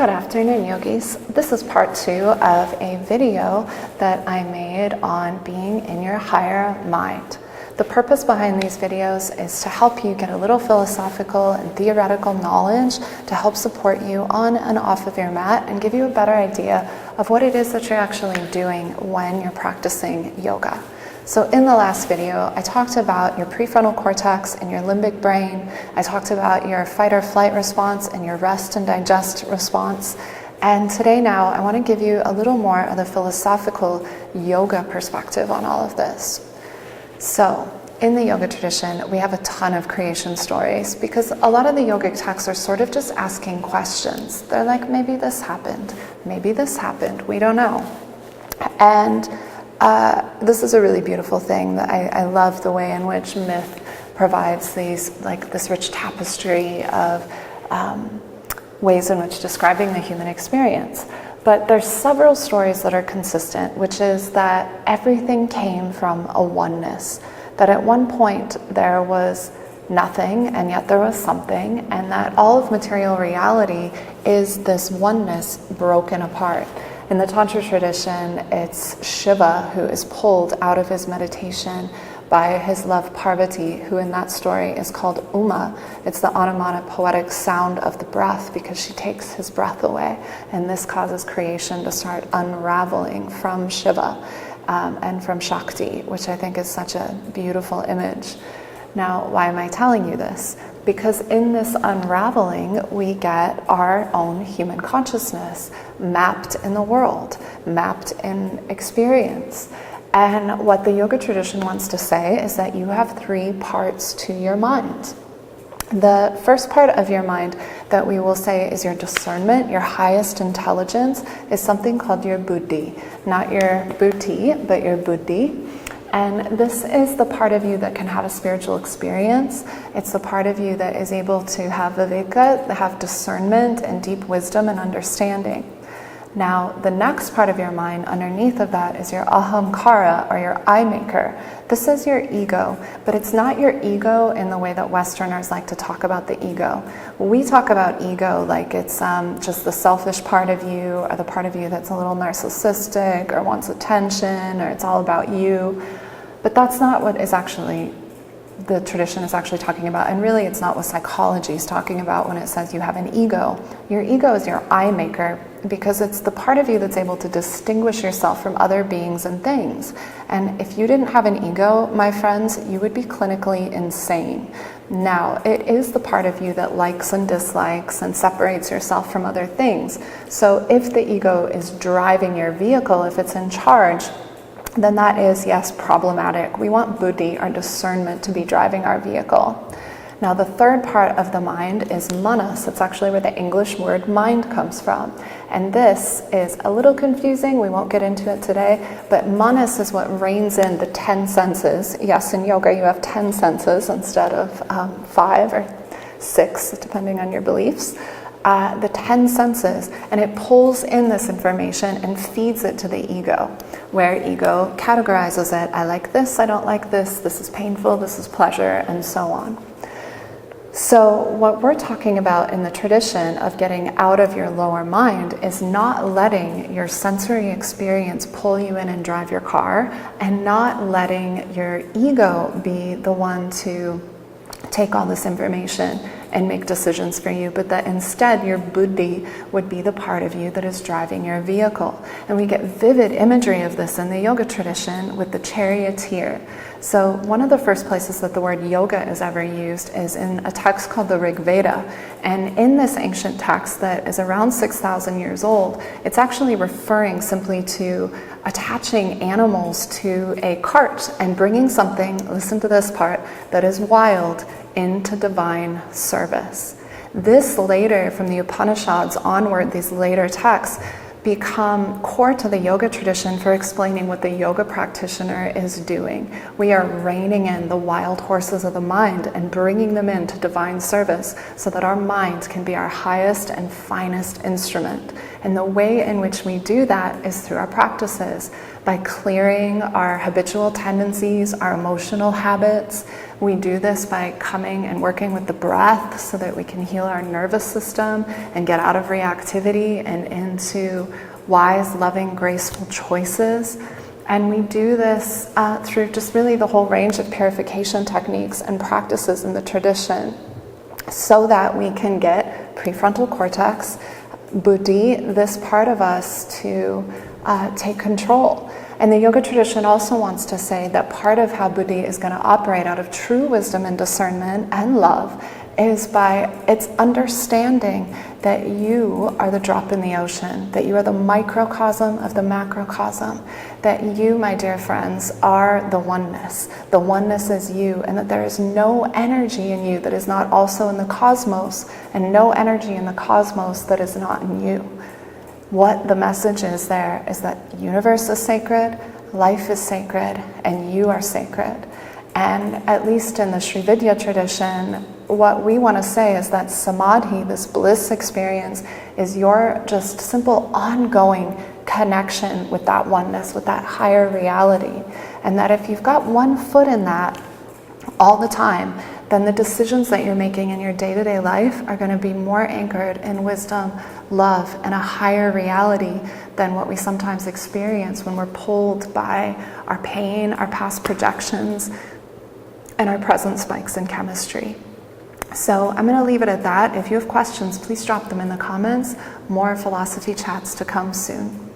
Good afternoon, yogis. This is part 2 of a video that I made on being in your higher mind. The purpose behind these videos is to help you get a little philosophical and theoretical knowledge to help support you on and off of your mat and give you a better idea of what it is that you're actually doing when you're practicing yoga. So in the last video, I talked about your prefrontal cortex and your limbic brain. I talked about your fight or flight response and your rest and digest response. And today now, I want to give you a little more of the philosophical yoga perspective on all of this. So in the yoga tradition, we have a ton of creation stories because a lot of the yogic texts are sort of just asking questions. They're like, maybe this happened, we don't know. And this is a really beautiful thing. That I love the way in which myth provides this rich tapestry of ways in which describing the human experience. But there's several stories that are consistent, which is that everything came from a oneness. That at one point there was nothing and yet there was something, and that all of material reality is this oneness broken apart. In the Tantra tradition, it's Shiva who is pulled out of his meditation by his love Parvati, who in that story is called Uma. It's the onomatopoetic sound of the breath because she takes his breath away. And this causes creation to start unraveling from Shiva and from Shakti, which I think is such a beautiful image. Now, why am I telling you this? Because in this unraveling, we get our own human consciousness mapped in the world, mapped in experience. And what the yoga tradition wants to say is that you have 3 parts to your mind. The first part of your mind that we will say is your discernment, your highest intelligence, is something called your buddhi. Not your buddhi, but your buddhi. And this is the part of you that can have a spiritual experience. It's the part of you that is able to have viveka, have discernment and deep wisdom and understanding. Now, the next part of your mind underneath of that is your ahamkara, or your I maker. This is your ego, but it's not your ego in the way that Westerners like to talk about the ego. We talk about ego like it's just the selfish part of you, or the part of you that's a little narcissistic or wants attention, or it's all about you. But that's not what is actually the tradition is actually talking about, and really it's not what psychology is talking about when it says you have an ego. Your ego is your I maker because it's the part of you that's able to distinguish yourself from other beings and things. And if you didn't have an ego, my friends, you would be clinically insane. Now, it is the part of you that likes and dislikes and separates yourself from other things. So if the ego is driving your vehicle, if it's in charge, then that is, yes, problematic. We want buddhi, our discernment, to be driving our vehicle. Now, the third part of the mind is manas. It's actually where the English word mind comes from. And this is a little confusing. We won't get into it today. But manas is what reins in the 10 senses. Yes, in yoga you have 10 senses instead of 5 or 6, depending on your beliefs. The 10 senses, and it pulls in this information and feeds it to the ego, where ego categorizes it. I like this, I don't like this, this is painful, this is pleasure, and so on. So what we're talking about in the tradition of getting out of your lower mind is not letting your sensory experience pull you in and drive your car, and not letting your ego be the one to take all this information and make decisions for you, but that instead your buddhi would be the part of you that is driving your vehicle. And we get vivid imagery of this in the yoga tradition with the charioteer. So one of the first places that the word yoga is ever used is in a text called the Rig Veda. And in this ancient text that is around 6,000 years old, it's actually referring simply to attaching animals to a cart and bringing something, listen to this part, that is wild into divine service. This later, from the Upanishads onward, these later texts become core to the yoga tradition for explaining what the yoga practitioner is doing. We are reining in the wild horses of the mind and bringing them into divine service so that our mind can be our highest and finest instrument. And the way in which we do that is through our practices, by clearing our habitual tendencies, our emotional habits, We do this by coming and working with the breath so that we can heal our nervous system and get out of reactivity and into wise, loving, graceful choices. And we do this through just really the whole range of purification techniques and practices in the tradition, so that we can get prefrontal cortex, buddhi, this part of us, to take control. And the yoga tradition also wants to say that part of how buddhi is going to operate out of true wisdom and discernment and love is by its understanding that you are the drop in the ocean, that you are the microcosm of the macrocosm, that you, my dear friends, are the oneness. The oneness is you, and that there is no energy in you that is not also in the cosmos, and no energy in the cosmos that is not in you. What the message is there is that the universe is sacred, life is sacred, and you are sacred. And at least in the Sri Vidya tradition, what we want to say is that samadhi, this bliss experience, is your just simple ongoing connection with that oneness, with that higher reality. And that if you've got one foot in that all the time, then the decisions that you're making in your day-to-day life are going to be more anchored in wisdom, love, and a higher reality than what we sometimes experience when we're pulled by our pain, our past projections, and our present spikes in chemistry. So I'm going to leave it at that. If you have questions, please drop them in the comments. More philosophy chats to come soon.